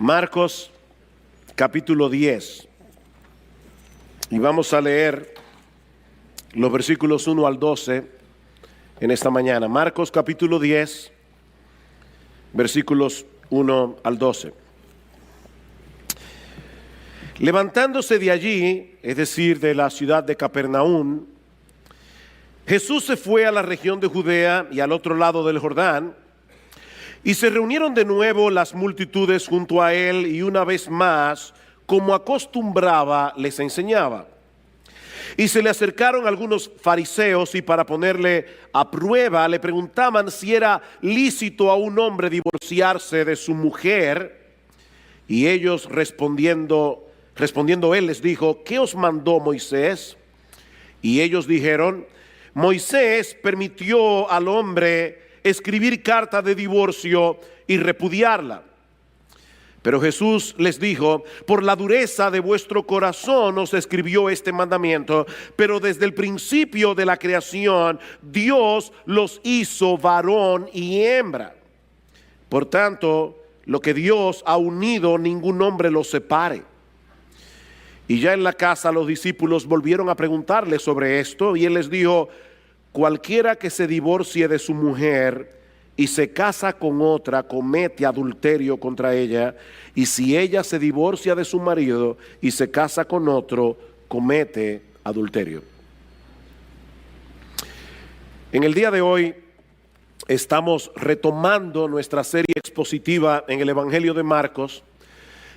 Marcos capítulo 10 y vamos a leer los versículos 1 al 12 en esta mañana. Marcos capítulo 10, versículos 1 al 12. Levantándose de allí, es decir, de la ciudad de Capernaum, Jesús se fue a la región de Judea y al otro lado del Jordán, y se reunieron de nuevo las multitudes junto a él, y una vez más, como acostumbraba, les enseñaba. Y se le acercaron algunos fariseos, y para ponerle a prueba, le preguntaban si era lícito a un hombre divorciarse de su mujer. Y ellos respondiendo él les dijo: ¿qué os mandó Moisés? Y ellos dijeron: Moisés permitió al hombre escribir carta de divorcio y repudiarla. Pero Jesús les dijo: por la dureza de vuestro corazón os escribió este mandamiento, pero desde el principio de la creación Dios los hizo varón y hembra. Por tanto, lo que Dios ha unido, ningún hombre lo separe. Y ya en la casa los discípulos volvieron a preguntarle sobre esto, y él les dijo: cualquiera que se divorcie de su mujer y se casa con otra, comete adulterio contra ella, y si ella se divorcia de su marido y se casa con otro, comete adulterio. En el día de hoy estamos retomando nuestra serie expositiva en el Evangelio de Marcos,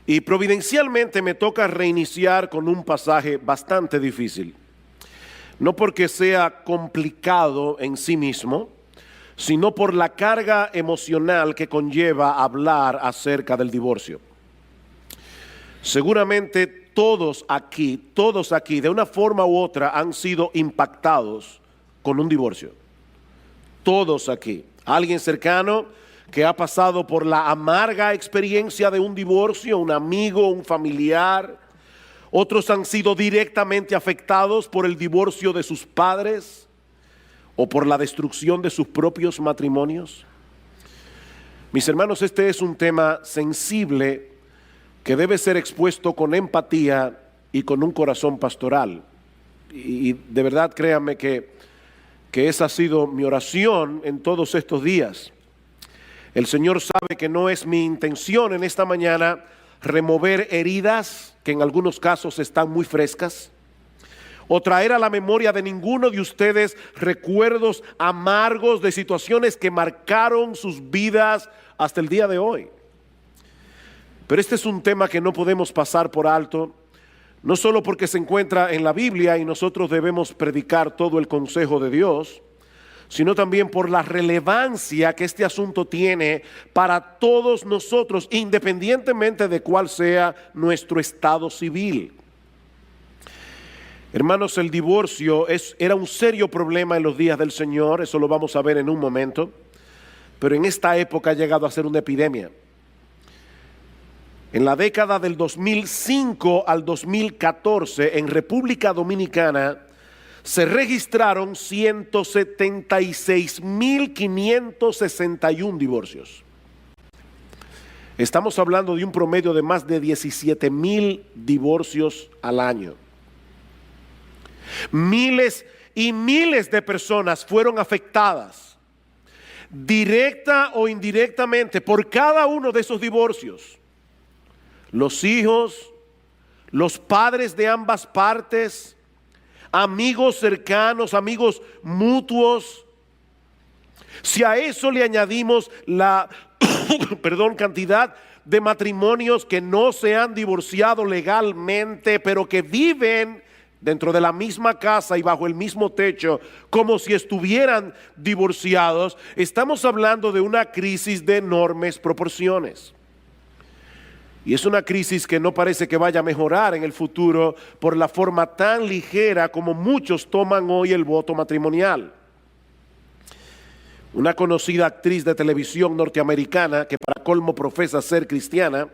y providencialmente me toca reiniciar con un pasaje bastante difícil. No porque sea complicado en sí mismo, sino por la carga emocional que conlleva hablar acerca del divorcio. Seguramente todos aquí, de una forma u otra, han sido impactados con un divorcio. Todos aquí. Alguien cercano que ha pasado por la amarga experiencia de un divorcio, un amigo, un familiar. Otros han sido directamente afectados por el divorcio de sus padres o por la destrucción de sus propios matrimonios. Mis hermanos, este es un tema sensible que debe ser expuesto con empatía y con un corazón pastoral. Y de verdad, créanme que esa ha sido mi oración en todos estos días. El Señor sabe que no es mi intención en esta mañana remover heridas que en algunos casos están muy frescas, o traer a la memoria de ninguno de ustedes recuerdos amargos de situaciones que marcaron sus vidas hasta el día de hoy. Pero este es un tema que no podemos pasar por alto, no solo porque se encuentra en la Biblia y nosotros debemos predicar todo el consejo de Dios, sino también por la relevancia que este asunto tiene para todos nosotros, independientemente de cuál sea nuestro estado civil. Hermanos, el divorcio era un serio problema en los días del Señor, eso lo vamos a ver en un momento, pero en esta época ha llegado a ser una epidemia. En la década del 2005 al 2014, en República Dominicana, se registraron 176.561 divorcios. Estamos hablando de un promedio de más de 17,000 divorcios al año. Miles y miles de personas fueron afectadas, directa o indirectamente, por cada uno de esos divorcios. Los hijos, los padres de ambas partes, amigos cercanos, amigos mutuos. Si a eso le añadimos la cantidad de matrimonios que no se han divorciado legalmente, pero que viven dentro de la misma casa y bajo el mismo techo, como si estuvieran divorciados, estamos hablando de una crisis de enormes proporciones. Y es una crisis que no parece que vaya a mejorar en el futuro por la forma tan ligera como muchos toman hoy el voto matrimonial. Una conocida actriz de televisión norteamericana, que para colmo profesa ser cristiana,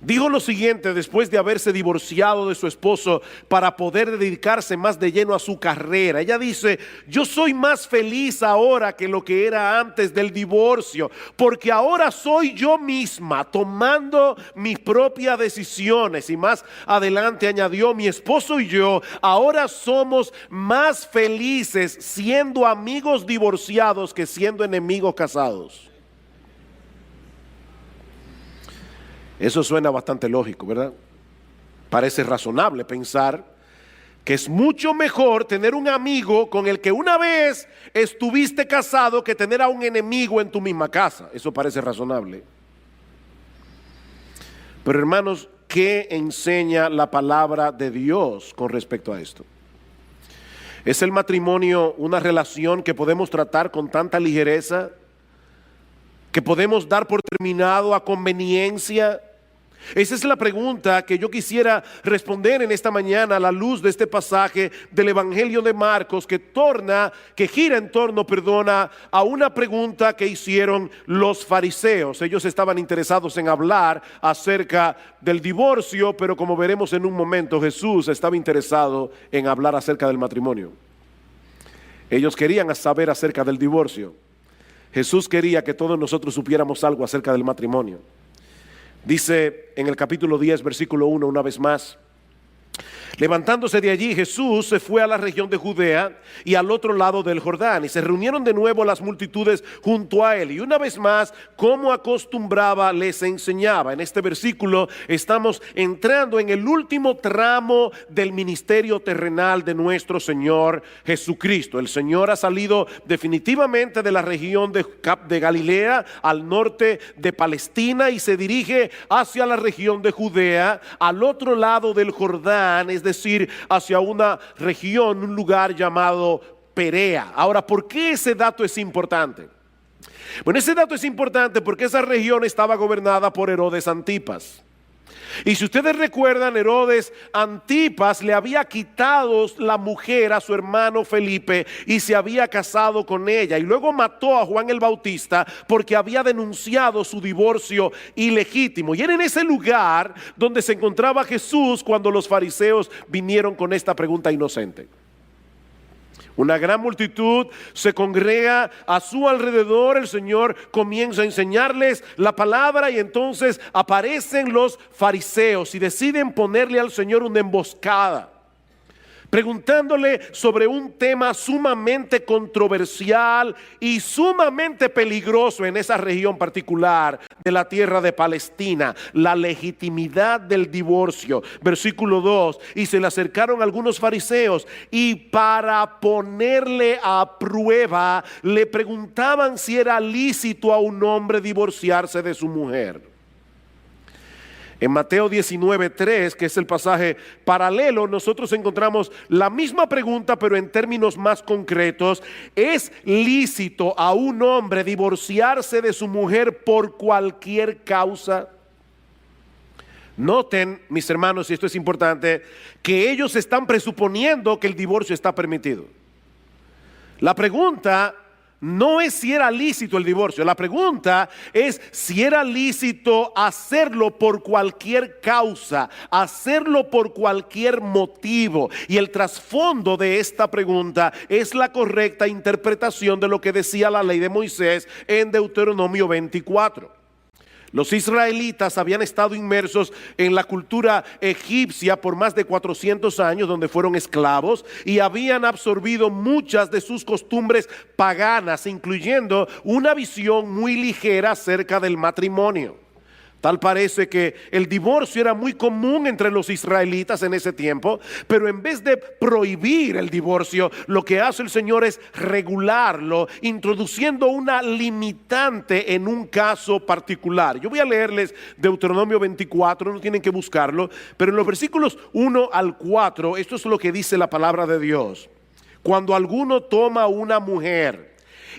dijo lo siguiente después de haberse divorciado de su esposo para poder dedicarse más de lleno a su carrera. Ella dice: yo soy más feliz ahora que lo que era antes del divorcio, porque ahora soy yo misma tomando mis propias decisiones. Y más adelante añadió: mi esposo y yo ahora somos más felices siendo amigos divorciados que siendo enemigos casados. Eso suena bastante lógico, ¿verdad? Parece razonable pensar que es mucho mejor tener un amigo con el que una vez estuviste casado que tener a un enemigo en tu misma casa. Eso parece razonable. Pero hermanos, ¿qué enseña la palabra de Dios con respecto a esto? ¿Es el matrimonio una relación que podemos tratar con tanta ligereza, que podemos dar por terminado a conveniencia? Esa es la pregunta que yo quisiera responder en esta mañana a la luz de este pasaje del Evangelio de Marcos, que gira en torno, a una pregunta que hicieron los fariseos. Ellos estaban interesados en hablar acerca del divorcio, pero como veremos en un momento, Jesús estaba interesado en hablar acerca del matrimonio. Ellos querían saber acerca del divorcio. Jesús quería que todos nosotros supiéramos algo acerca del matrimonio. Dice en el capítulo 10, versículo 1, una vez más: levantándose de allí, Jesús se fue a la región de Judea y al otro lado del Jordán, y se reunieron de nuevo las multitudes junto a él, y una vez más, como acostumbraba, les enseñaba. En este versículo estamos entrando en el último tramo del ministerio terrenal de nuestro Señor Jesucristo. El Señor ha salido definitivamente de la región de Galilea, al norte de Palestina, y se dirige hacia la región de Judea, al otro lado del Jordán, es decir, hacia una región, un lugar llamado Perea. Ahora, ¿por qué ese dato es importante? Bueno, ese dato es importante porque esa región estaba gobernada por Herodes Antipas. Y si ustedes recuerdan, Herodes Antipas le había quitado la mujer a su hermano Felipe y se había casado con ella, y luego mató a Juan el Bautista porque había denunciado su divorcio ilegítimo. Y era en ese lugar donde se encontraba Jesús cuando los fariseos vinieron con esta pregunta inocente. Una gran multitud se congrega a su alrededor. El Señor comienza a enseñarles la palabra, y entonces aparecen los fariseos y deciden ponerle al Señor una emboscada, preguntándole sobre un tema sumamente controversial y sumamente peligroso en esa región particular de la tierra de Palestina: la legitimidad del divorcio. Versículo 2: y se le acercaron algunos fariseos, y para ponerle a prueba le preguntaban si era lícito a un hombre divorciarse de su mujer. En Mateo 19:3, que es el pasaje paralelo, nosotros encontramos la misma pregunta, pero en términos más concretos: ¿es lícito a un hombre divorciarse de su mujer por cualquier causa? Noten, mis hermanos, y esto es importante, que ellos están presuponiendo que el divorcio está permitido. La pregunta no es si era lícito el divorcio, la pregunta es si era lícito hacerlo por cualquier causa, hacerlo por cualquier motivo. Y el trasfondo de esta pregunta es la correcta interpretación de lo que decía la ley de Moisés en Deuteronomio 24. Los israelitas habían estado inmersos en la cultura egipcia por más de 400 años, donde fueron esclavos, y habían absorbido muchas de sus costumbres paganas, incluyendo una visión muy ligera acerca del matrimonio. Tal parece que el divorcio era muy común entre los israelitas en ese tiempo, pero en vez de prohibir el divorcio, lo que hace el Señor es regularlo, introduciendo una limitante en un caso particular. Yo voy a leerles Deuteronomio 24, no tienen que buscarlo, pero en los versículos 1 al 4, esto es lo que dice la palabra de Dios. Cuando alguno toma una mujer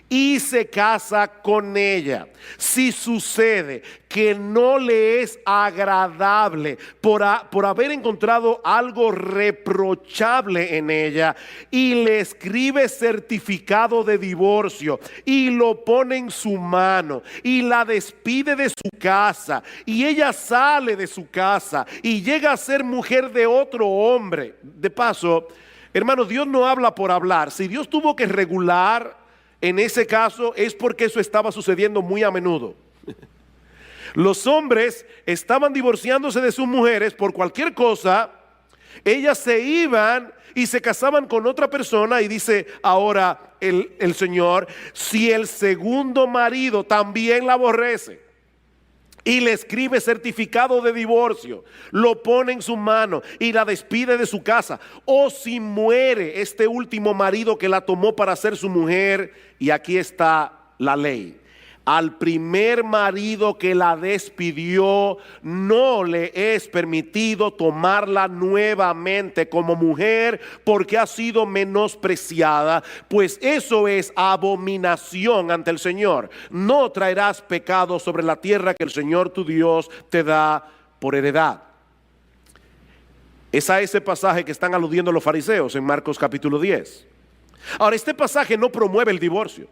y se casa con ella, si sucede que no le es agradable por haber encontrado algo reprochable en ella, y le escribe certificado de divorcio y lo pone en su mano y la despide de su casa, y ella sale de su casa y llega a ser mujer de otro hombre. De paso, hermanos, Dios no habla por hablar. Si Dios tuvo que regular en ese caso, es porque eso estaba sucediendo muy a menudo. Los hombres estaban divorciándose de sus mujeres por cualquier cosa. Ellas se iban y se casaban con otra persona, y dice ahora el Señor: si el segundo marido también la aborrece y le escribe certificado de divorcio, lo pone en su mano y la despide de su casa, o si muere este último marido que la tomó para ser su mujer, y aquí está la ley: al primer marido que la despidió no le es permitido tomarla nuevamente como mujer, porque ha sido menospreciada, pues eso es abominación ante el Señor. No traerás pecado sobre la tierra que el Señor tu Dios te da por heredad. Es a ese pasaje que están aludiendo los fariseos en Marcos capítulo 10. Ahora, este pasaje no promueve el divorcio.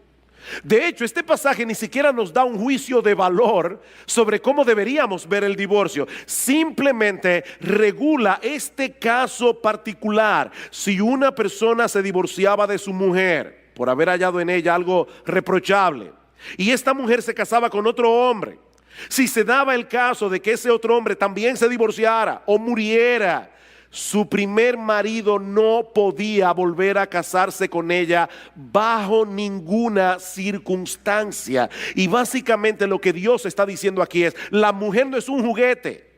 De hecho, este pasaje ni siquiera nos da un juicio de valor sobre cómo deberíamos ver el divorcio. Simplemente regula este caso particular. Si una persona se divorciaba de su mujer por haber hallado en ella algo reprochable, y esta mujer se casaba con otro hombre, si se daba el caso de que ese otro hombre también se divorciara o muriera, su primer marido no podía volver a casarse con ella bajo ninguna circunstancia. Y básicamente lo que Dios está diciendo aquí es: la mujer no es un juguete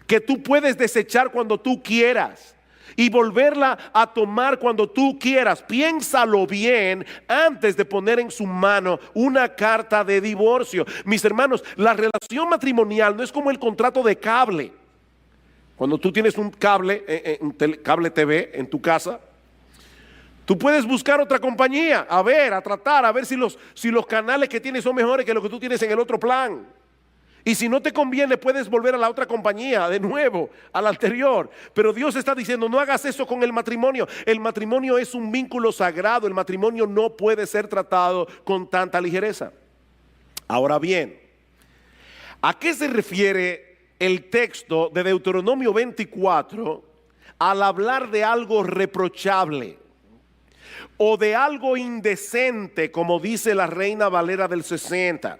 que tú puedes desechar cuando tú quieras y volverla a tomar cuando tú quieras. Piénsalo bien antes de poner en su mano una carta de divorcio. Mis hermanos, la relación matrimonial no es como el contrato de cable. Cuando tú tienes un cable, cable TV en tu casa, tú puedes buscar otra compañía, a tratar, a ver si los canales que tienes son mejores que los que tú tienes en el otro plan. Y si no te conviene, puedes volver a la otra compañía, de nuevo, a la anterior. Pero Dios está diciendo: no hagas eso con el matrimonio. El matrimonio es un vínculo sagrado. El matrimonio no puede ser tratado con tanta ligereza. Ahora bien, ¿a qué se refiere el texto de Deuteronomio 24 al hablar de algo reprochable o de algo indecente, como dice la Reina Valera del 60?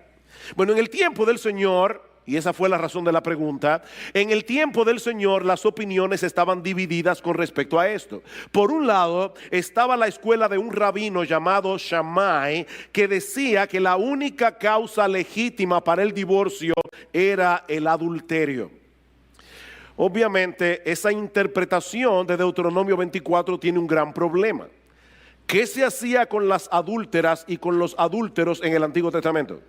Bueno, en el tiempo del Señor, y esa fue la razón de la pregunta, en el tiempo del Señor las opiniones estaban divididas con respecto a esto. Por un lado estaba la escuela de un rabino llamado Shammai, que decía que la única causa legítima para el divorcio era el adulterio. Obviamente esa interpretación de Deuteronomio 24 tiene un gran problema. ¿Qué se hacía con las adúlteras y con los adúlteros en el Antiguo Testamento?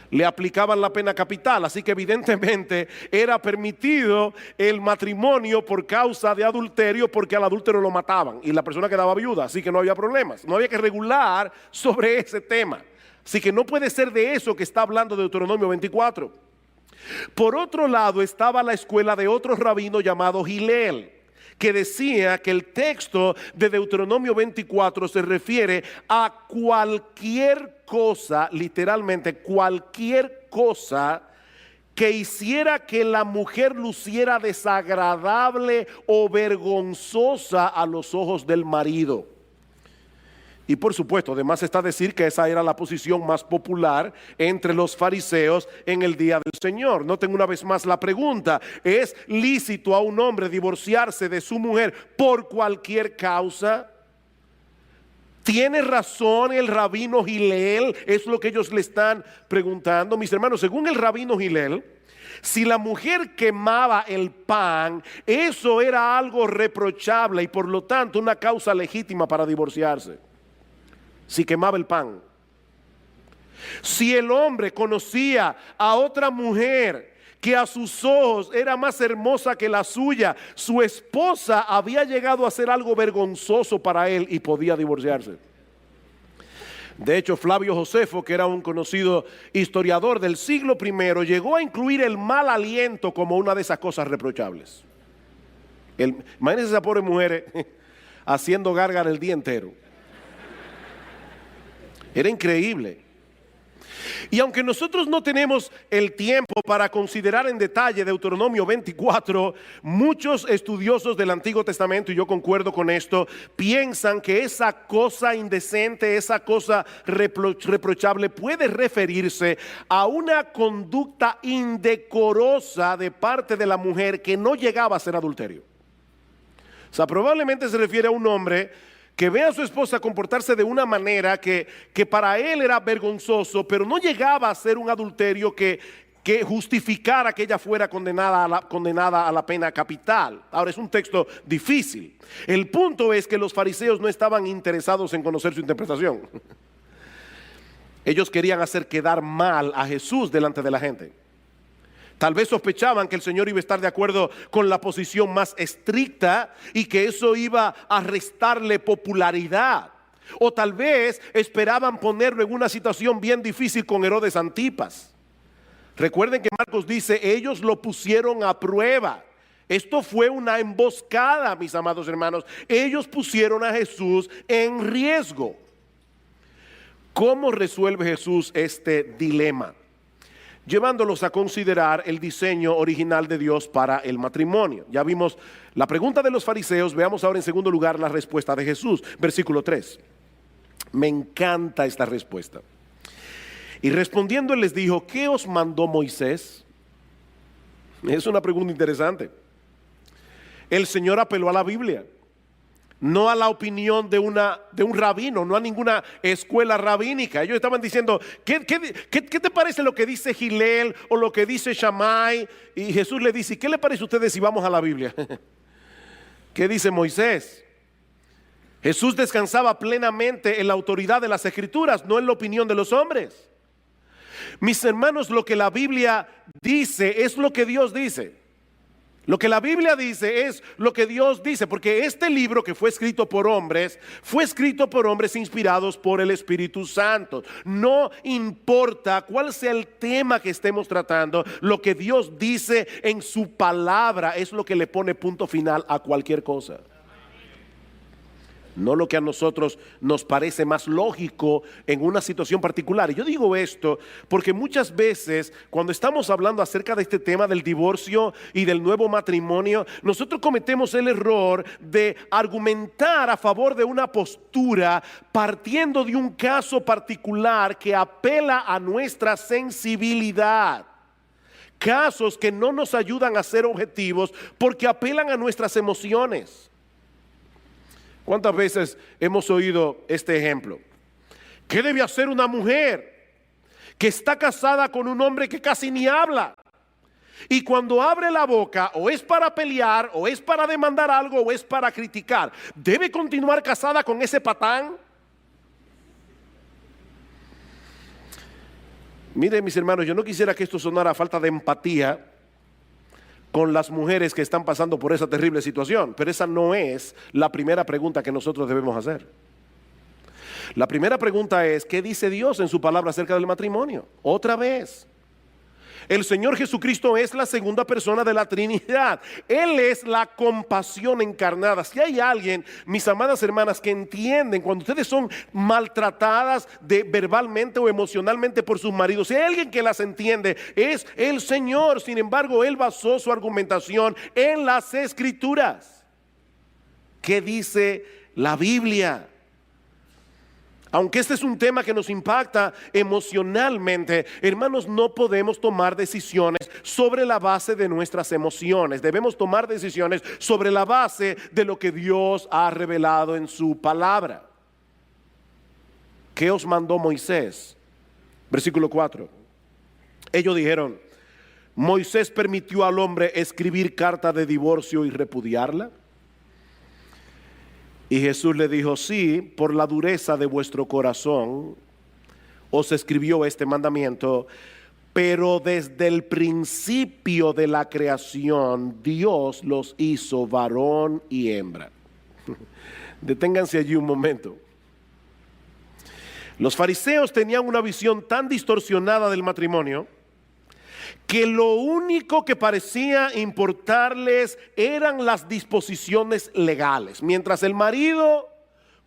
Le aplicaban la pena capital, así que evidentemente era permitido el matrimonio por causa de adulterio, porque al adúltero lo mataban y la persona quedaba viuda, así que no había problemas, no había que regular sobre ese tema. Así que no puede ser de eso que está hablando Deuteronomio 24. Por otro lado estaba la escuela de otro rabino llamado Hillel, que decía que el texto de Deuteronomio 24 se refiere a cualquier cosa, literalmente cualquier cosa que hiciera que la mujer luciera desagradable o vergonzosa a los ojos del marido. Y por supuesto, además está decir que esa era la posición más popular entre los fariseos en el día del Señor. Noten una vez más la pregunta: ¿es lícito a un hombre divorciarse de su mujer por cualquier causa? ¿Tiene razón el rabino Hillel? Es lo que ellos le están preguntando. Mis hermanos, según el rabino Hillel, si la mujer quemaba el pan, eso era algo reprochable y por lo tanto una causa legítima para divorciarse. Si quemaba el pan. Si el hombre conocía a otra mujer que a sus ojos era más hermosa que la suya, su esposa había llegado a hacer algo vergonzoso para él y podía divorciarse. De hecho, Flavio Josefo, que era un conocido historiador del siglo I, llegó a incluir el mal aliento como una de esas cosas reprochables. Imagínense esa pobre mujer haciendo gárgara el día entero. Era increíble. Y aunque nosotros no tenemos el tiempo para considerar en detalle Deuteronomio 24, muchos estudiosos del Antiguo Testamento, y yo concuerdo con esto, piensan que esa cosa indecente, esa cosa reprochable puede referirse a una conducta indecorosa de parte de la mujer que no llegaba a ser adulterio. O sea, probablemente se refiere a un hombre que ve a su esposa comportarse de una manera que para él era vergonzoso, pero no llegaba a ser un adulterio que justificara que ella fuera condenada a la pena capital. Ahora, es un texto difícil. El punto es que los fariseos no estaban interesados en conocer su interpretación. Ellos querían hacer quedar mal a Jesús delante de la gente. Tal vez sospechaban que el Señor iba a estar de acuerdo con la posición más estricta y que eso iba a restarle popularidad. O tal vez esperaban ponerlo en una situación bien difícil con Herodes Antipas. Recuerden que Marcos dice, ellos lo pusieron a prueba. Esto fue una emboscada, mis amados hermanos. Ellos pusieron a Jesús en riesgo. ¿Cómo resuelve Jesús este dilema? Llevándolos a considerar el diseño original de Dios para el matrimonio. Ya vimos la pregunta de los fariseos, veamos ahora en segundo lugar la respuesta de Jesús. Versículo 3. Me encanta esta respuesta. Y respondiendo él les dijo, ¿qué os mandó Moisés? Es una pregunta interesante. El Señor apeló a la Biblia, no a la opinión de un rabino, no a ninguna escuela rabínica. Ellos estaban diciendo, ¿qué te parece lo que dice Gilel o lo que dice Shammai? Y Jesús le dice, ¿qué le parece a ustedes si vamos a la Biblia? ¿Qué dice Moisés? Jesús descansaba plenamente en la autoridad de las Escrituras, no en la opinión de los hombres. Mis hermanos, lo que la Biblia dice es lo que Dios dice. Lo que la Biblia dice es lo que Dios dice, porque este libro que fue escrito por hombres inspirados por el Espíritu Santo. No importa cuál sea el tema que estemos tratando, lo que Dios dice en su palabra es lo que le pone punto final a cualquier cosa. No lo que a nosotros nos parece más lógico en una situación particular. Y yo digo esto porque muchas veces cuando estamos hablando acerca de este tema del divorcio y del nuevo matrimonio, nosotros cometemos el error de argumentar a favor de una postura partiendo de un caso particular que apela a nuestra sensibilidad. Casos que no nos ayudan a ser objetivos porque apelan a nuestras emociones. ¿Cuántas veces hemos oído este ejemplo? ¿Qué debe hacer una mujer que está casada con un hombre que casi ni habla? Y cuando abre la boca, o es para pelear, o es para demandar algo, o es para criticar, ¿debe continuar casada con ese patán? Miren, mis hermanos, yo no quisiera que esto sonara a falta de empatía con las mujeres que están pasando por esa terrible situación, pero esa no es la primera pregunta que nosotros debemos hacer. La primera pregunta es, ¿qué dice Dios en su palabra acerca del matrimonio? Otra vez, el Señor Jesucristo es la segunda persona de la Trinidad. Él es la compasión encarnada. Si hay alguien, mis amadas hermanas, que entienden cuando ustedes son maltratadas verbalmente o emocionalmente por sus maridos, si hay alguien que las entiende, es el Señor. Sin embargo, Él basó su argumentación en las Escrituras. ¿Qué dice la Biblia? Aunque este es un tema que nos impacta emocionalmente, hermanos, no podemos tomar decisiones sobre la base de nuestras emociones. Debemos tomar decisiones sobre la base de lo que Dios ha revelado en su palabra. ¿Qué os mandó Moisés? Versículo 4. Ellos dijeron, ¿Moisés permitió al hombre escribir carta de divorcio y repudiarla? Y Jesús le dijo, sí, por la dureza de vuestro corazón os escribió este mandamiento, pero desde el principio de la creación Dios los hizo varón y hembra. Deténganse allí un momento. Los fariseos tenían una visión tan distorsionada del matrimonio que lo único que parecía importarles eran las disposiciones legales. Mientras el marido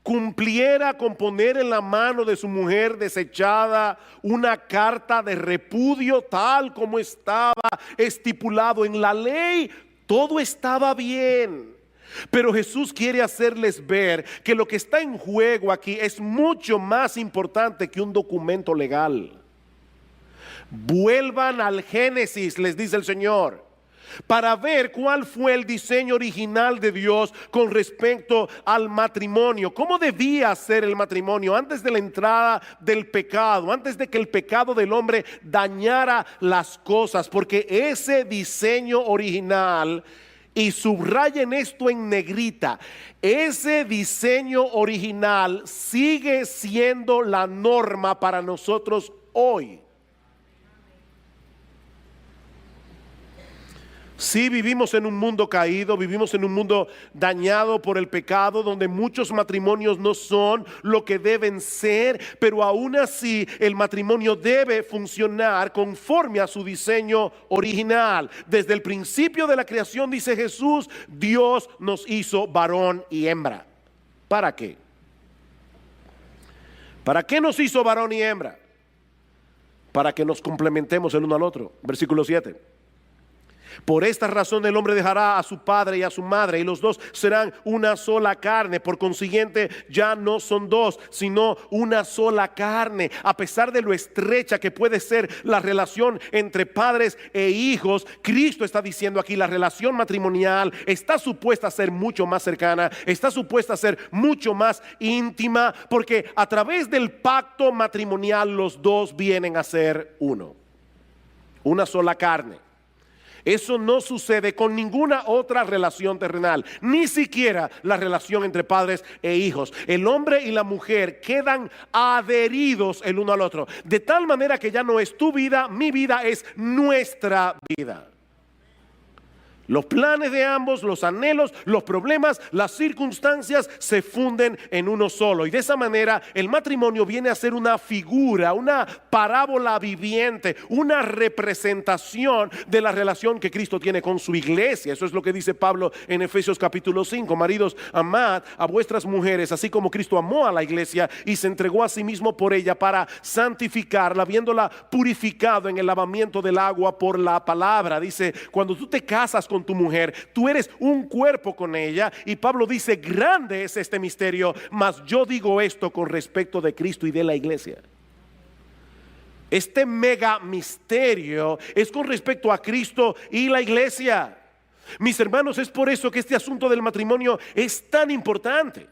cumpliera con poner en la mano de su mujer desechada una carta de repudio tal como estaba estipulado en la ley, todo estaba bien. Pero Jesús quiere hacerles ver que lo que está en juego aquí es mucho más importante que un documento legal. Vuelvan al Génesis, les dice el Señor, para ver cuál fue el diseño original de Dios con respecto al matrimonio. ¿Cómo debía ser el matrimonio antes de la entrada del pecado, antes de que el pecado del hombre dañara las cosas? Porque ese diseño original, y subrayen esto en negrita, ese diseño original sigue siendo la norma para nosotros hoy. Sí, vivimos en un mundo caído, vivimos en un mundo dañado por el pecado, donde muchos matrimonios no son lo que deben ser, pero aún así el matrimonio debe funcionar conforme a su diseño original. Desde el principio de la creación, dice Jesús, Dios nos hizo varón y hembra. ¿Para qué? ¿Para qué nos hizo varón y hembra? Para que nos complementemos el uno al otro. Versículo 7. Por esta razón el hombre dejará a su padre y a su madre, y los dos serán una sola carne. Por consiguiente, ya no son dos, sino una sola carne. A pesar de lo estrecha que puede ser la relación entre padres e hijos, Cristo está diciendo aquí, la relación matrimonial está supuesta a ser mucho más cercana, está supuesta a ser mucho más íntima, porque a través del pacto matrimonial los dos vienen a ser uno, una sola carne. Eso no sucede con ninguna otra relación terrenal, ni siquiera la relación entre padres e hijos. El hombre y la mujer quedan adheridos el uno al otro, de tal manera que ya no es tu vida, mi vida, es nuestra vida. Los planes de ambos, los anhelos, los problemas, las circunstancias se funden en uno solo. Y de esa manera el matrimonio viene a ser una figura, una parábola viviente, una representación de la relación que Cristo tiene con su iglesia. Eso es lo que dice Pablo en Efesios capítulo 5. Maridos, amad a vuestras mujeres, así como Cristo amó a la iglesia y se entregó a sí mismo por ella para santificarla, habiéndola purificado en el lavamiento del agua por la palabra. Dice, cuando tú te casas con tu mujer, tú eres un cuerpo con ella. Y Pablo dice, grande es este misterio, mas yo digo esto con respecto de Cristo y de la iglesia. Este mega misterio es con respecto a Cristo y la iglesia. Mis hermanos, es por eso que este asunto del matrimonio es tan importante.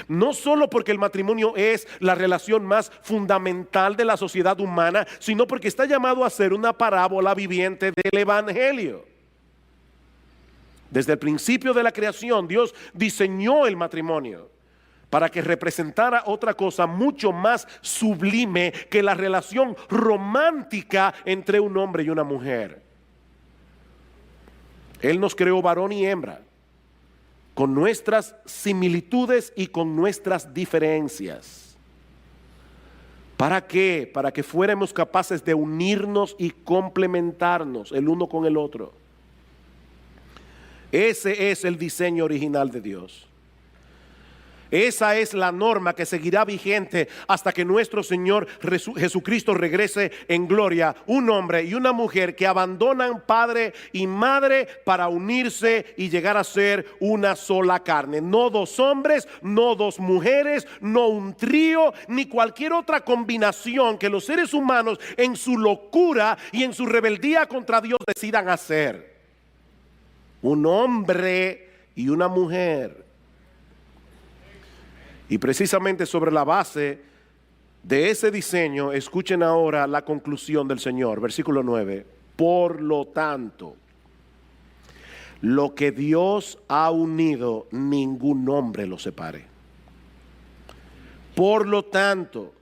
No solo porque el matrimonio es la relación más fundamental de la sociedad humana, sino porque está llamado a ser una parábola viviente del evangelio. Desde el principio de la creación, Dios diseñó el matrimonio para que representara otra cosa mucho más sublime que la relación romántica entre un hombre y una mujer. Él nos creó varón y hembra, con nuestras similitudes y con nuestras diferencias. ¿Para qué? Para que fuéramos capaces de unirnos y complementarnos el uno con el otro. Ese es el diseño original de Dios. Esa es la norma que seguirá vigente hasta que nuestro Señor Jesucristo regrese en gloria. Un hombre y una mujer que abandonan padre y madre para unirse y llegar a ser una sola carne. No dos hombres, no dos mujeres, no un trío, ni cualquier otra combinación que los seres humanos en su locura y en su rebeldía contra Dios decidan hacer. Un hombre y una mujer. Y precisamente sobre la base de ese diseño, escuchen ahora la conclusión del Señor, versículo 9. Por lo tanto, lo que Dios ha unido, ningún hombre lo separe. Por lo tanto,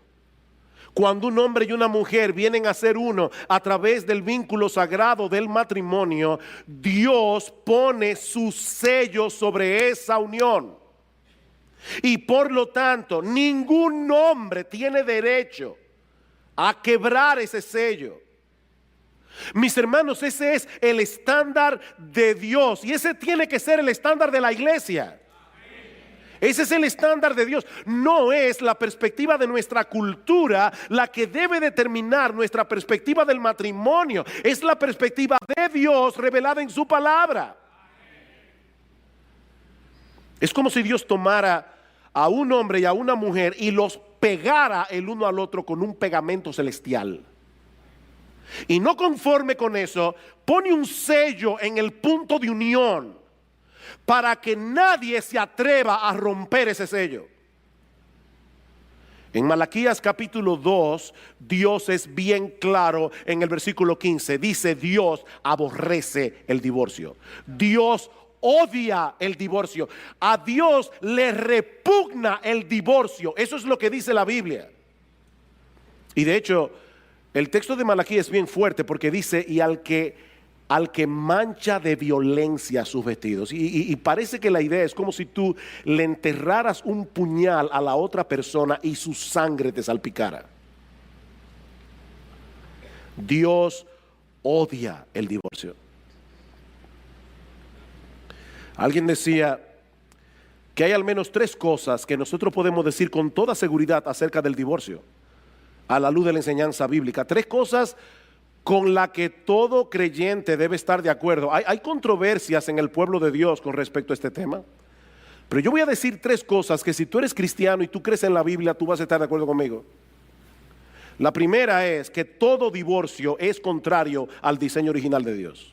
cuando un hombre y una mujer vienen a ser uno a través del vínculo sagrado del matrimonio, Dios pone su sello sobre esa unión. Y por lo tanto, ningún hombre tiene derecho a quebrar ese sello. Mis hermanos, ese es el estándar de Dios y ese tiene que ser el estándar de la iglesia. Ese es el estándar de Dios. No es la perspectiva de nuestra cultura la que debe determinar nuestra perspectiva del matrimonio. Es la perspectiva de Dios revelada en su palabra. Es como si Dios tomara a un hombre y a una mujer y los pegara el uno al otro con un pegamento celestial. Y no conforme con eso, pone un sello en el punto de unión para que nadie se atreva a romper ese sello. En Malaquías capítulo 2, Dios es bien claro en el versículo 15. Dice: Dios aborrece el divorcio. Dios odia el divorcio. A Dios le repugna el divorcio. Eso es lo que dice la Biblia. Y de hecho, el texto de Malaquías es bien fuerte porque dice: y al que mancha de violencia sus vestidos. Y parece que la idea es como si tú le enterraras un puñal a la otra persona y su sangre te salpicara. Dios odia el divorcio. Alguien decía que hay al menos 3 cosas que nosotros podemos decir con toda seguridad acerca del divorcio, a la luz de la enseñanza bíblica. 3 cosas con las que todo creyente debe estar de acuerdo. Hay controversias en el pueblo de Dios con respecto a este tema, pero yo voy a decir 3 cosas que si tú eres cristiano y tú crees en la Biblia, tú vas a estar de acuerdo conmigo. La primera es que todo divorcio es contrario al diseño original de Dios.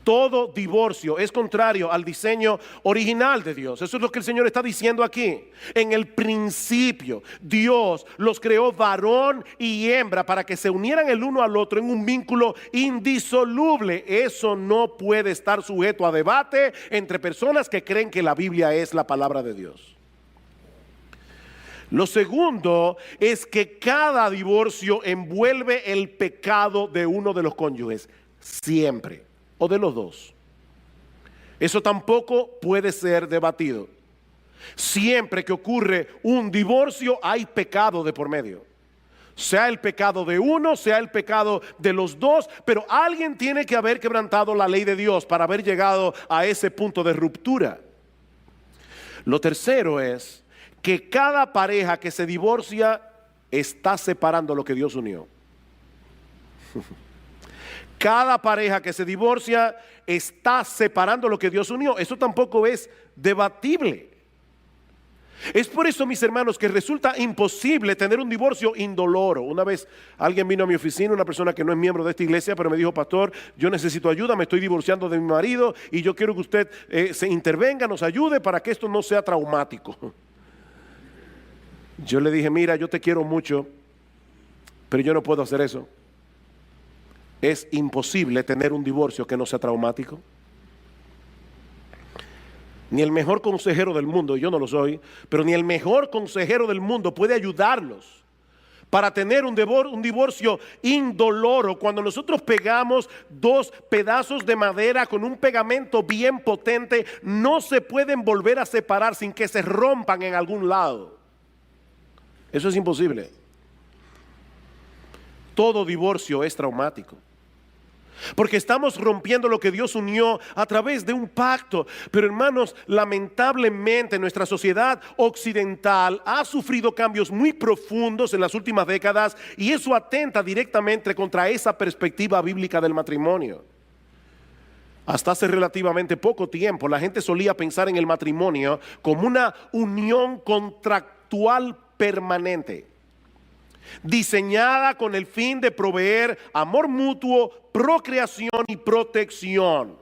Todo divorcio es contrario al diseño original de Dios. Eso es lo que el Señor está diciendo aquí. En el principio, Dios los creó varón y hembra para que se unieran el uno al otro en un vínculo indisoluble. Eso no puede estar sujeto a debate entre personas que creen que la Biblia es la palabra de Dios. Lo segundo es que cada divorcio envuelve el pecado de uno de los cónyuges, siempre. O de los dos. Eso tampoco puede ser debatido. Siempre que ocurre un divorcio hay pecado de por medio. Sea el pecado de uno, sea el pecado de los dos, pero alguien tiene que haber quebrantado la ley de Dios para haber llegado a ese punto de ruptura. Lo tercero es que cada pareja que se divorcia está separando lo que Dios unió. Cada pareja que se divorcia está separando lo que Dios unió. Eso tampoco es debatible. Es por eso, mis hermanos, que resulta imposible tener un divorcio indoloro. Una vez alguien vino a mi oficina, una persona que no es miembro de esta iglesia, pero me dijo: pastor, yo necesito ayuda, me estoy divorciando de mi marido y yo quiero que usted se intervenga, nos ayude para que esto no sea traumático. Yo le dije: mira, yo te quiero mucho, pero yo no puedo hacer eso. Es imposible tener un divorcio que no sea traumático. Ni el mejor consejero del mundo, yo no lo soy, pero ni el mejor consejero del mundo puede ayudarlos para tener un divorcio indoloro. Cuando nosotros pegamos 2 pedazos de madera con un pegamento bien potente, no se pueden volver a separar sin que se rompan en algún lado. Eso es imposible. Todo divorcio es traumático, porque estamos rompiendo lo que Dios unió a través de un pacto. Pero hermanos, lamentablemente nuestra sociedad occidental ha sufrido cambios muy profundos en las últimas décadas y eso atenta directamente contra esa perspectiva bíblica del matrimonio. Hasta hace relativamente poco tiempo la gente solía pensar en el matrimonio como una unión contractual permanente, diseñada con el fin de proveer amor mutuo, procreación y protección.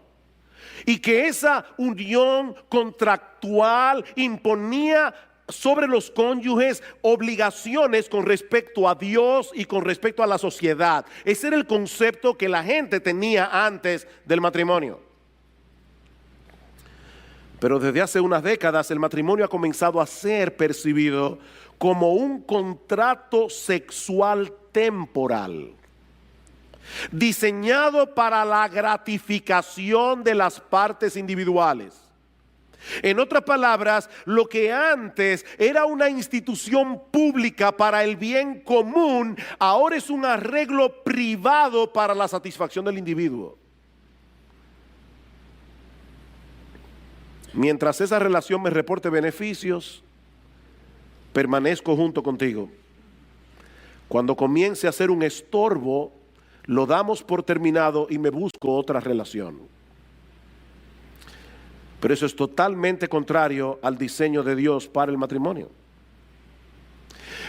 Y que esa unión contractual imponía sobre los cónyuges obligaciones con respecto a Dios y con respecto a la sociedad. Ese era el concepto que la gente tenía antes del matrimonio. Pero desde hace unas décadas el matrimonio ha comenzado a ser percibido como un contrato sexual temporal, diseñado para la gratificación de las partes individuales En otras palabras, lo que antes era una institución pública para el bien común, ahora es un arreglo privado para la satisfacción del individuo. Mientras esa relación me reporte beneficios, permanezco junto contigo. Cuando comience a ser un estorbo, lo damos por terminado y me busco otra relación. Pero eso es totalmente contrario al diseño de Dios para el matrimonio.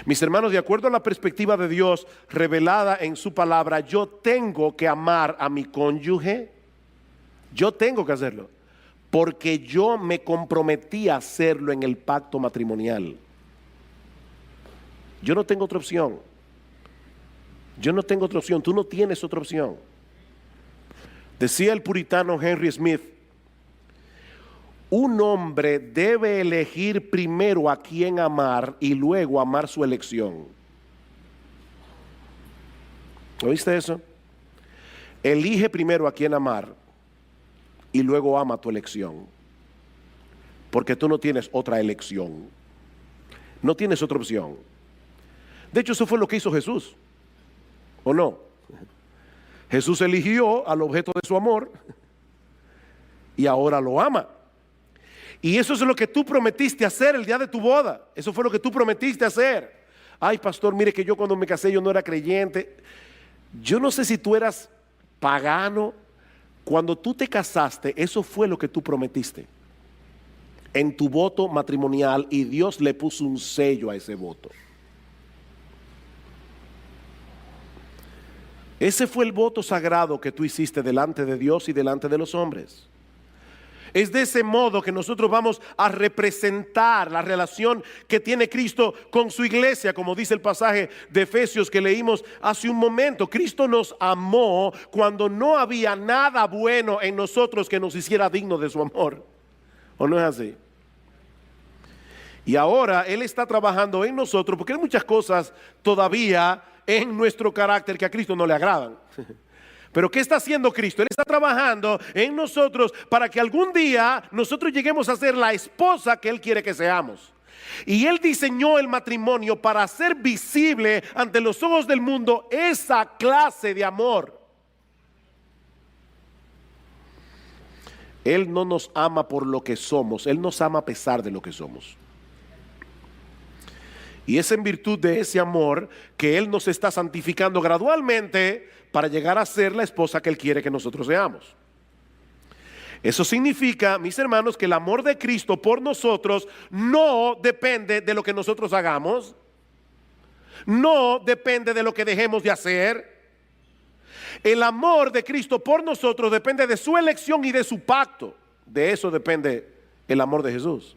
Mis hermanos, de acuerdo a la perspectiva de Dios revelada en su palabra, yo tengo que amar a mi cónyuge. Yo tengo que hacerlo, porque yo me comprometí a hacerlo en el pacto matrimonial. Yo no tengo otra opción. Yo no tengo otra opción. Tú no tienes otra opción. Decía el puritano Henry Smith: un hombre debe elegir primero a quién amar y luego amar su elección. ¿Oíste eso? Elige primero a quién amar y luego ama tu elección. Porque tú no tienes otra elección. No tienes otra opción. De hecho, eso fue lo que hizo Jesús. ¿O no? Jesús eligió al objeto de su amor y ahora lo ama. Y eso es lo que tú prometiste hacer el día de tu boda. Eso fue lo que tú prometiste hacer. Ay, pastor, mire que yo cuando me casé yo no era creyente. Yo no sé si tú eras pagano. Cuando tú te casaste, eso fue lo que tú prometiste en tu voto matrimonial, y Dios le puso un sello a ese voto. Ese fue el voto sagrado que tú hiciste delante de Dios y delante de los hombres. Es de ese modo que nosotros vamos a representar la relación que tiene Cristo con su iglesia, como dice el pasaje de Efesios que leímos hace un momento. Cristo nos amó cuando no había nada bueno en nosotros que nos hiciera dignos de su amor. ¿O no es así? Y ahora Él está trabajando en nosotros, porque hay muchas cosas todavía en nuestro carácter que a Cristo no le agradan. Pero ¿qué está haciendo Cristo? Él está trabajando en nosotros para que algún día nosotros lleguemos a ser la esposa que Él quiere que seamos. Y Él diseñó el matrimonio para hacer visible ante los ojos del mundo esa clase de amor. Él no nos ama por lo que somos, Él nos ama a pesar de lo que somos. Y es en virtud de ese amor que Él nos está santificando gradualmente para llegar a ser la esposa que Él quiere que nosotros seamos. Eso significa, mis hermanos, que el amor de Cristo por nosotros no depende de lo que nosotros hagamos, no depende de lo que dejemos de hacer. El amor de Cristo por nosotros depende de su elección y de su pacto. De eso depende el amor de Jesús.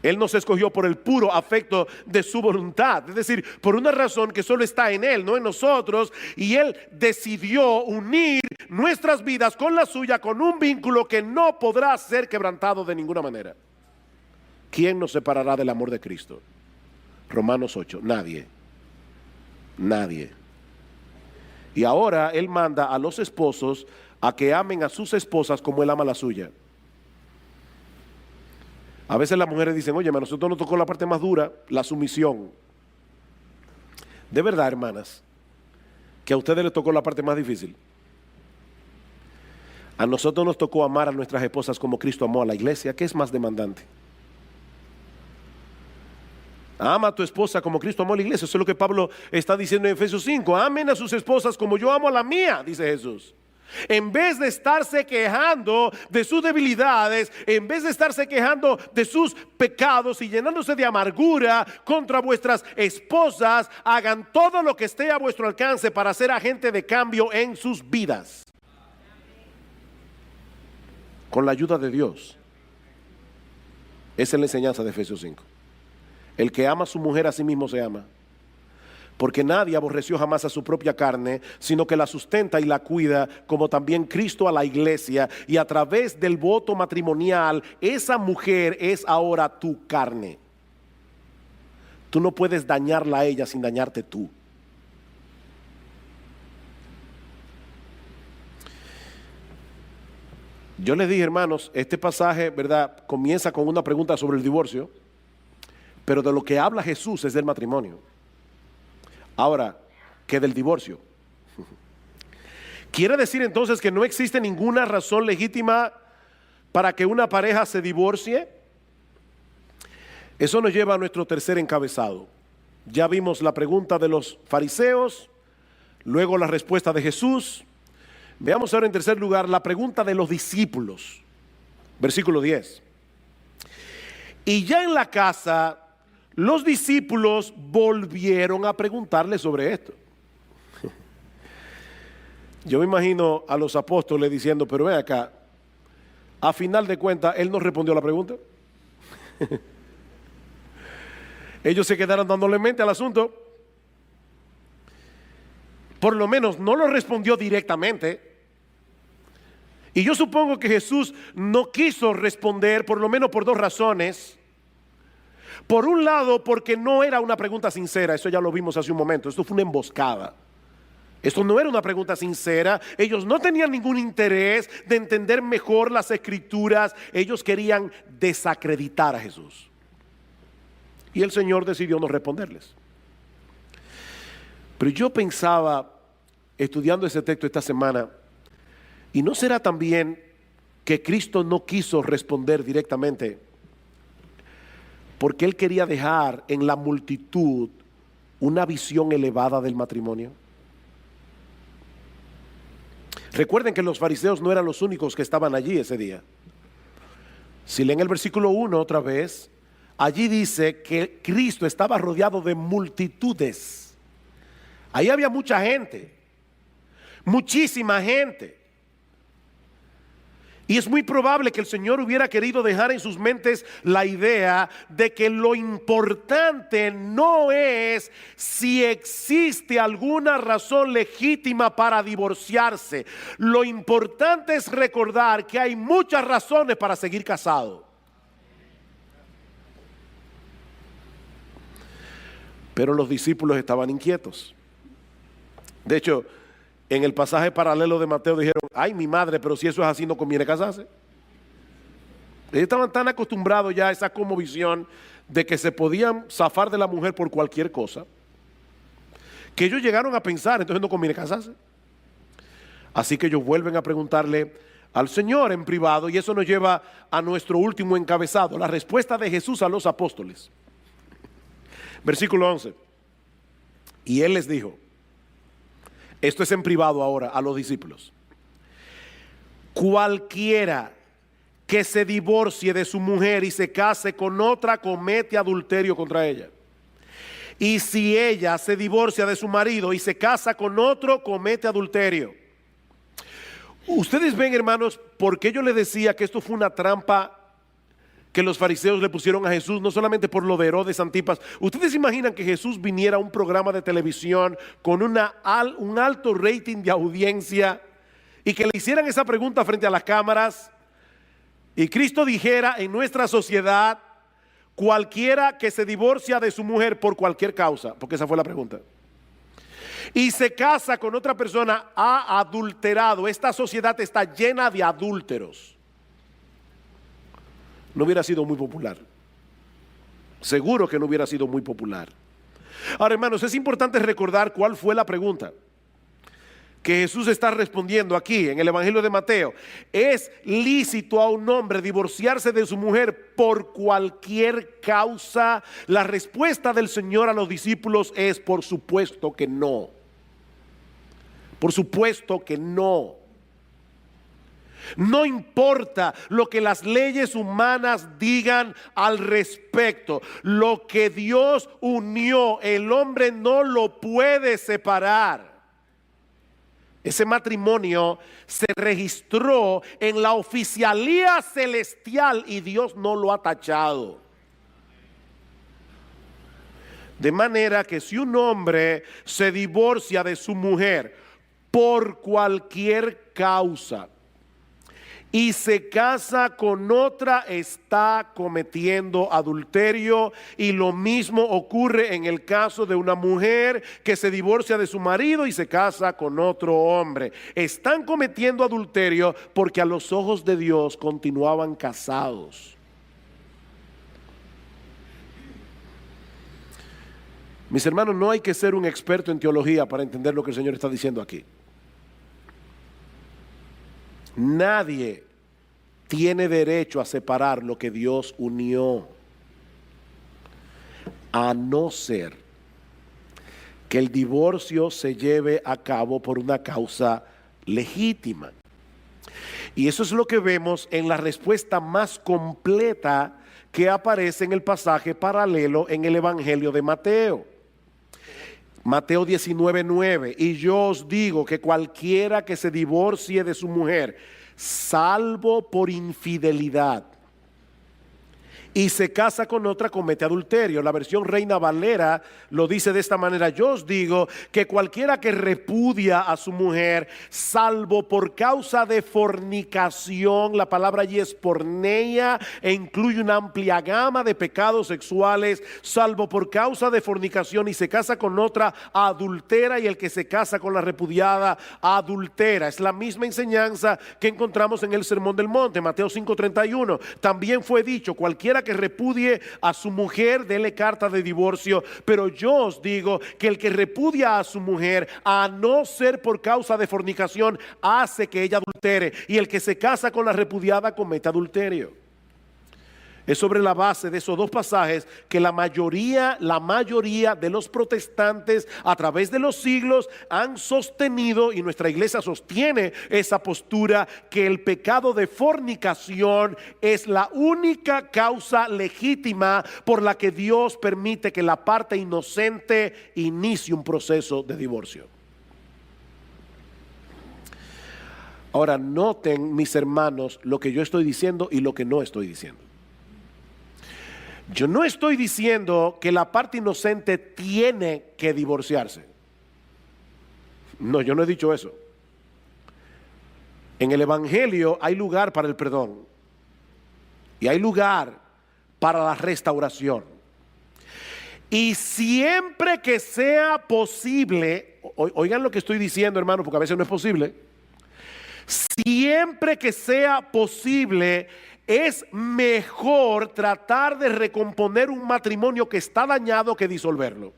Él nos escogió por el puro afecto de su voluntad, es decir, por una razón que solo está en Él, no en nosotros, y Él decidió unir nuestras vidas con la suya, con un vínculo que no podrá ser quebrantado de ninguna manera. ¿Quién nos separará del amor de Cristo? Romanos 8, nadie, nadie. Y ahora Él manda a los esposos a que amen a sus esposas como Él ama a la suya. A veces las mujeres dicen: oye, a nosotros nos tocó la parte más dura, la sumisión. De verdad, hermanas, que a ustedes les tocó la parte más difícil. A nosotros nos tocó amar a nuestras esposas como Cristo amó a la iglesia. ¿Qué es más demandante? Ama a tu esposa como Cristo amó a la iglesia. Eso es lo que Pablo está diciendo en Efesios 5. Amen a sus esposas como yo amo a la mía, dice Jesús. En vez de estarse quejando de sus debilidades, en vez de estarse quejando de sus pecados y llenándose de amargura contra vuestras esposas, hagan todo lo que esté a vuestro alcance para ser agente de cambio en sus vidas. Con la ayuda de Dios. Esa es la enseñanza de Efesios 5. El que ama a su mujer a sí mismo se ama. Porque nadie aborreció jamás a su propia carne, sino que la sustenta y la cuida, como también Cristo a la iglesia. Y a través del voto matrimonial, esa mujer es ahora tu carne. Tú no puedes dañarla a ella sin dañarte tú. Yo les dije, hermanos, este pasaje, ¿verdad?, comienza con una pregunta sobre el divorcio, pero de lo que habla Jesús es del matrimonio. Ahora, ¿qué del divorcio? ¿Quiere decir entonces que no existe ninguna razón legítima para que una pareja se divorcie? Eso nos lleva a nuestro tercer encabezado. Ya vimos la pregunta de los fariseos, luego la respuesta de Jesús. Veamos ahora en tercer lugar la pregunta de los discípulos. Versículo 10. Y ya en la casa, los discípulos volvieron a preguntarle sobre esto. Yo me imagino a los apóstoles diciendo, pero ven acá, a final de cuentas, él no respondió a la pregunta. Ellos se quedaron dándole mente al asunto. Por lo menos no lo respondió directamente. Y yo supongo que Jesús no quiso responder, por lo menos por dos razones. Por un lado, porque no era una pregunta sincera, eso ya lo vimos hace un momento, esto fue una emboscada. Esto no era una pregunta sincera, ellos no tenían ningún interés de entender mejor las escrituras, ellos querían desacreditar a Jesús. Y el Señor decidió no responderles. Pero yo pensaba, estudiando ese texto esta semana, ¿y no será también que Cristo no quiso responder directamente? Porque Él quería dejar en la multitud una visión elevada del matrimonio. Recuerden que los fariseos no eran los únicos que estaban allí ese día. Si leen el versículo 1 otra vez, allí dice que Cristo estaba rodeado de multitudes. Ahí había mucha gente, muchísima gente. Y es muy probable que el Señor hubiera querido dejar en sus mentes la idea de que lo importante no es si existe alguna razón legítima para divorciarse. Lo importante es recordar que hay muchas razones para seguir casado. Pero los discípulos estaban inquietos. De hecho, en el pasaje paralelo de Mateo dijeron, ay mi madre, pero si eso es así no conviene casarse. Ellos estaban tan acostumbrados ya a esa cosmovisión de que se podían zafar de la mujer por cualquier cosa, que ellos llegaron a pensar, entonces no conviene casarse. Así que ellos vuelven a preguntarle al Señor en privado, y eso nos lleva a nuestro último encabezado, la respuesta de Jesús a los apóstoles. Versículo 11. Y Él les dijo, esto es en privado ahora a los discípulos, cualquiera que se divorcie de su mujer y se case con otra comete adulterio contra ella. Y si ella se divorcia de su marido y se casa con otro, comete adulterio. Ustedes ven, hermanos, por qué yo les decía que esto fue una trampa que los fariseos le pusieron a Jesús, no solamente por lo de Herodes Antipas. ¿Ustedes imaginan que Jesús viniera a un programa de televisión con un alto rating de audiencia y que le hicieran esa pregunta frente a las cámaras? Y Cristo dijera, en nuestra sociedad, cualquiera que se divorcia de su mujer por cualquier causa, porque esa fue la pregunta, y se casa con otra persona, ha adulterado. Esta sociedad está llena de adúlteros. No hubiera sido muy popular. Seguro que no hubiera sido muy popular. Ahora, hermanos, es importante recordar cuál fue la pregunta que Jesús está respondiendo aquí en el Evangelio de Mateo. ¿Es lícito a un hombre divorciarse de su mujer por cualquier causa? La respuesta del Señor a los discípulos es por supuesto que no. Por supuesto que no. No importa lo que las leyes humanas digan al respecto. Lo que Dios unió, el hombre no lo puede separar. Ese matrimonio se registró en la oficialía celestial y Dios no lo ha tachado. De manera que si un hombre se divorcia de su mujer por cualquier causa y se casa con otra, está cometiendo adulterio. Y lo mismo ocurre en el caso de una mujer que se divorcia de su marido y se casa con otro hombre. Están cometiendo adulterio porque a los ojos de Dios continuaban casados. Mis hermanos, no hay que ser un experto en teología para entender lo que el Señor está diciendo aquí. Nadie tiene derecho a separar lo que Dios unió, a no ser que el divorcio se lleve a cabo por una causa legítima. Y eso es lo que vemos en la respuesta más completa que aparece en el pasaje paralelo en el Evangelio de Mateo. Mateo 19:9, y yo os digo que cualquiera que se divorcie de su mujer, salvo por infidelidad, y se casa con otra, comete adulterio. La versión Reina Valera lo dice de esta manera: yo os digo que cualquiera que repudia a su mujer, salvo por causa de fornicación, la palabra allí es porneia e incluye una amplia gama de pecados sexuales, salvo por causa de fornicación y se casa con otra, adultera, y el que se casa con la repudiada, adultera. Es la misma enseñanza que encontramos en el Sermón del Monte, Mateo 5:31. También fue dicho: cualquiera que repudie a su mujer, dele carta de divorcio. Pero yo os digo que el que repudia a su mujer, a no ser por causa de fornicación, hace que ella adultere, y el que se casa con la repudiada comete adulterio. Es sobre la base de esos dos pasajes que la mayoría de los protestantes a través de los siglos han sostenido, y nuestra iglesia sostiene esa postura, que el pecado de fornicación es la única causa legítima por la que Dios permite que la parte inocente inicie un proceso de divorcio. Ahora, noten, mis hermanos, lo que yo estoy diciendo y lo que no estoy diciendo. Yo no estoy diciendo que la parte inocente tiene que divorciarse. No, yo no he dicho eso. En el Evangelio hay lugar para el perdón y hay lugar para la restauración. Y siempre que sea posible, oigan lo que estoy diciendo, hermano, porque a veces no es posible. Siempre que sea posible, es mejor tratar de recomponer un matrimonio que está dañado que disolverlo.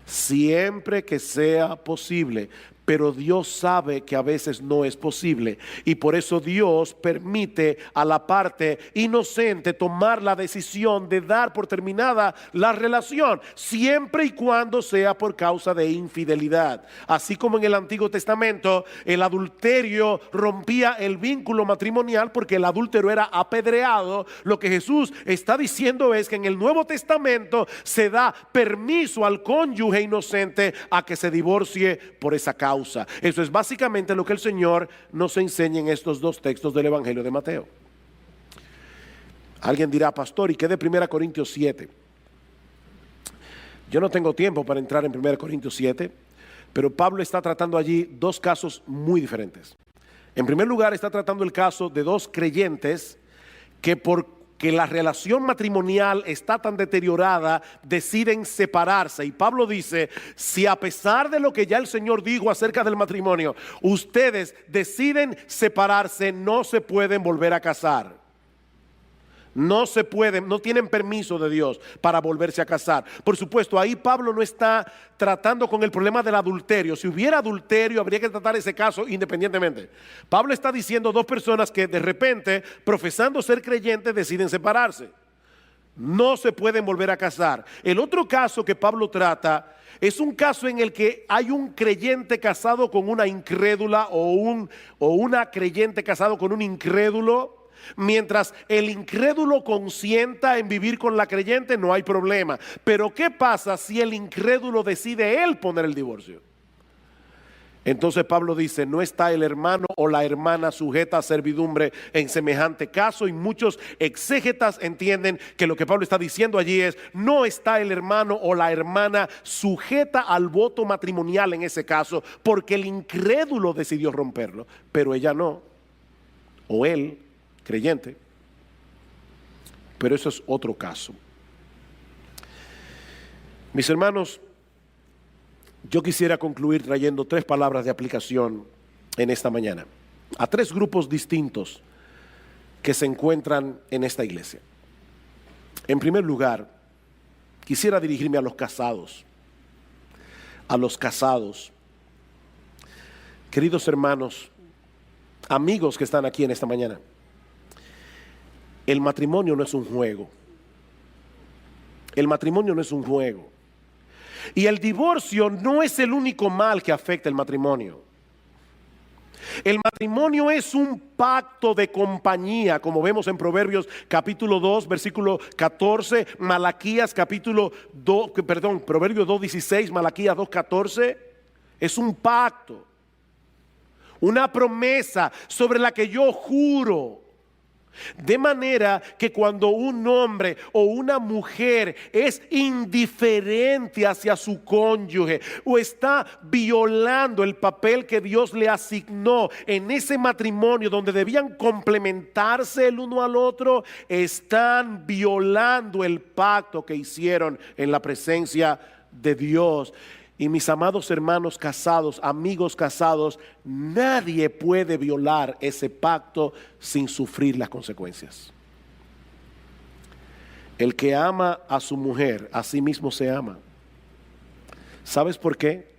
Siempre que sea posible. Pero Dios sabe que a veces no es posible, y por eso Dios permite a la parte inocente tomar la decisión de dar por terminada la relación, siempre y cuando sea por causa de infidelidad. Así como en el Antiguo Testamento el adulterio rompía el vínculo matrimonial porque el adúltero era apedreado, lo que Jesús está diciendo es que en el Nuevo Testamento se da permiso al cónyuge inocente a que se divorcie por esa causa. Eso es básicamente lo que el Señor nos enseña en estos dos textos del Evangelio de Mateo. Alguien dirá: pastor, ¿y qué de 1 Corintios 7? Yo no tengo tiempo para entrar en 1 Corintios 7, pero Pablo está tratando allí dos casos muy diferentes. En primer lugar, está tratando el caso de dos creyentes que porque la relación matrimonial está tan deteriorada, deciden separarse. Y Pablo dice: si a pesar de lo que ya el Señor dijo acerca del matrimonio, ustedes deciden separarse, no se pueden volver a casar. No se pueden, no tienen permiso de Dios para volverse a casar. Por supuesto, ahí Pablo no está tratando con el problema del adulterio. Si hubiera adulterio, habría que tratar ese caso independientemente. Pablo está diciendo dos personas que de repente, profesando ser creyentes, deciden separarse. No se pueden volver a casar. El otro caso que Pablo trata es un caso en el que hay un creyente casado con una incrédula o una creyente casado con un incrédulo. Mientras el incrédulo consienta en vivir con la creyente, no hay problema. Pero ¿qué pasa si el incrédulo decide él poner el divorcio? Entonces Pablo dice: no está el hermano o la hermana sujeta a servidumbre en semejante caso. Y muchos exégetas entienden que lo que Pablo está diciendo allí es: no está el hermano o la hermana sujeta al voto matrimonial en ese caso, porque el incrédulo decidió romperlo, pero ella no. o él, creyente, pero eso es otro caso. Mis hermanos, yo quisiera concluir trayendo 3 palabras de aplicación en esta mañana a 3 grupos distintos que se encuentran en esta iglesia. En primer lugar, quisiera dirigirme a los casados. A los casados. Queridos hermanos, amigos que están aquí en esta mañana, el matrimonio no es un juego. El matrimonio no es un juego. Y el divorcio no es el único mal que afecta el matrimonio. El matrimonio es un pacto de compañía, como vemos en Proverbios capítulo 2, versículo 14, Malaquías capítulo 2, Proverbios 2:16, Malaquías 2:14. Es un pacto, una promesa sobre la que yo juro. De manera que cuando un hombre o una mujer es indiferente hacia su cónyuge o está violando el papel que Dios le asignó en ese matrimonio donde debían complementarse el uno al otro, están violando el pacto que hicieron en la presencia de Dios. Y mis amados hermanos casados, amigos casados, nadie puede violar ese pacto sin sufrir las consecuencias. El que ama a su mujer, a sí mismo se ama. ¿Sabes por qué?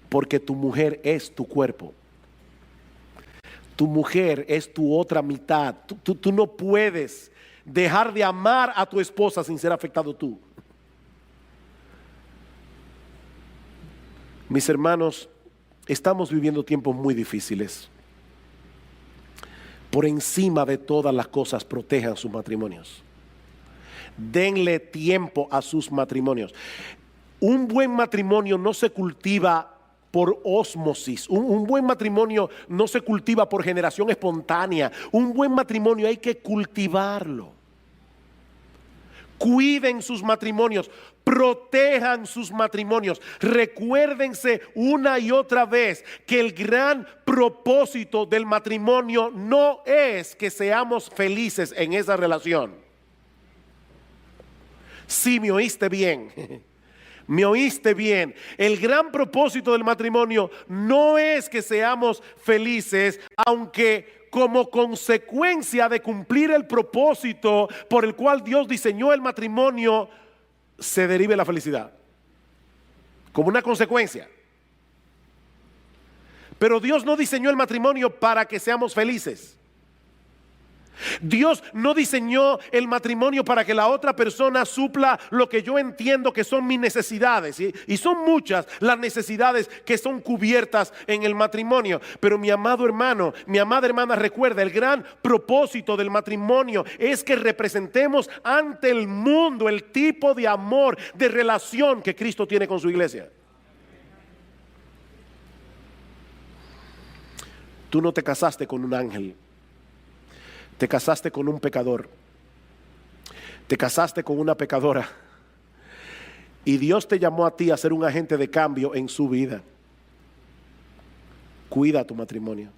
Porque tu mujer es tu cuerpo. Tu mujer es tu otra mitad. Tú no puedes dejar de amar a tu esposa sin ser afectado tú. Mis hermanos, estamos viviendo tiempos muy difíciles. Por encima de todas las cosas, protejan sus matrimonios. Denle tiempo a sus matrimonios. Un buen matrimonio no se cultiva por ósmosis. Un buen matrimonio no se cultiva por generación espontánea. Un buen matrimonio hay que cultivarlo. Cuiden sus matrimonios, protejan sus matrimonios. Recuérdense una y otra vez que el gran propósito del matrimonio no es que seamos felices en esa relación. Sí, me oíste bien. Me oíste bien. El gran propósito del matrimonio no es que seamos felices, aunque como consecuencia de cumplir el propósito por el cual Dios diseñó el matrimonio, se derive la felicidad. Como una consecuencia. Pero Dios no diseñó el matrimonio para que seamos felices. Dios no diseñó el matrimonio para que la otra persona supla lo que yo entiendo que son mis necesidades, ¿sí? Y son muchas las necesidades que son cubiertas en el matrimonio. Pero mi amado hermano, mi amada hermana, recuerda, el gran propósito del matrimonio es que representemos ante el mundo el tipo de amor, de relación que Cristo tiene con su iglesia. Tú no te casaste con un ángel. Te casaste con un pecador. Te casaste con una pecadora. Y Dios te llamó a ti a ser un agente de cambio en su vida. Cuida tu matrimonio.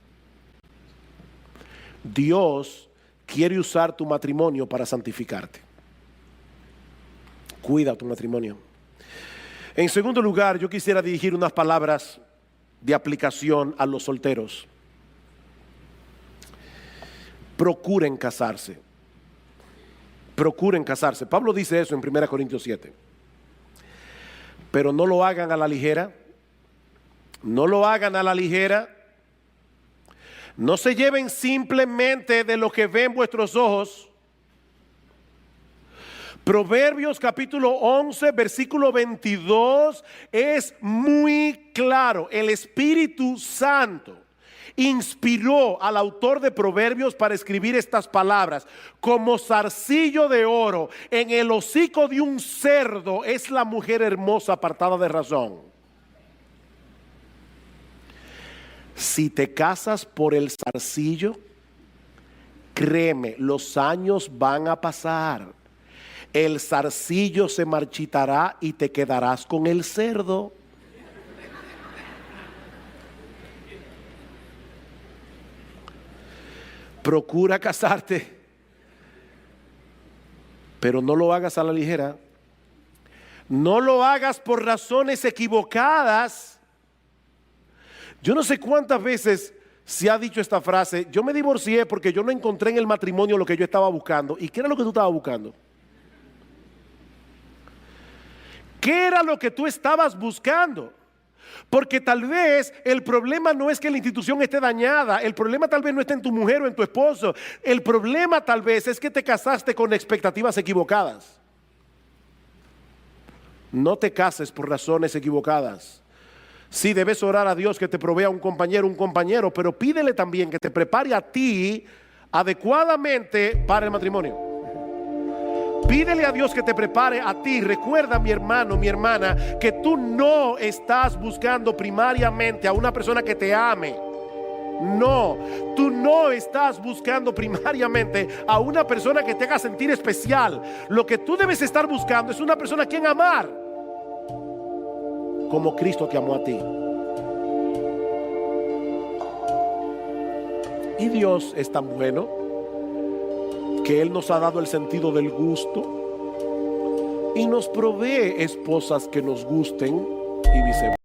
Dios quiere usar tu matrimonio para santificarte. Cuida tu matrimonio. En segundo lugar, yo quisiera dirigir unas palabras de aplicación a los solteros. Procuren casarse. Procuren casarse. Pablo dice eso en 1 Corintios 7. Pero no lo hagan a la ligera. No lo hagan a la ligera. No se lleven simplemente de lo que ven vuestros ojos. Proverbios capítulo 11, versículo 22 es muy claro. El Espíritu Santo inspiró al autor de Proverbios para escribir estas palabras: como zarcillo de oro en el hocico de un cerdo es la mujer hermosa apartada de razón. Si te casas por el zarcillo, créeme, los años van a pasar. El zarcillo se marchitará y te quedarás con el cerdo. procura casarte, pero no lo hagas a la ligera. No lo hagas por razones equivocadas. Yo no sé cuántas veces se ha dicho esta frase: yo me divorcié porque yo no encontré en el matrimonio lo que yo estaba buscando. ¿Y qué era lo que tú estabas buscando? ¿Qué era lo que tú estabas buscando? Porque tal vez el problema no es que la institución esté dañada, el problema tal vez no está en tu mujer o en tu esposo, el problema tal vez es que te casaste con expectativas equivocadas. No te cases por razones equivocadas. Sí, debes orar a Dios que te provea un compañero, pero pídele también que te prepare a ti adecuadamente para el matrimonio. Pídele a Dios que te prepare a ti. Recuerda, mi hermano, mi hermana, que tú no estás buscando primariamente a una persona que te ame. No, tú no estás buscando primariamente a una persona que te haga sentir especial. Lo que tú debes estar buscando es una persona a quien amar, como Cristo te amó a ti. Y Dios es tan bueno que Él nos ha dado el sentido del gusto y nos provee esposas que nos gusten y viceversa.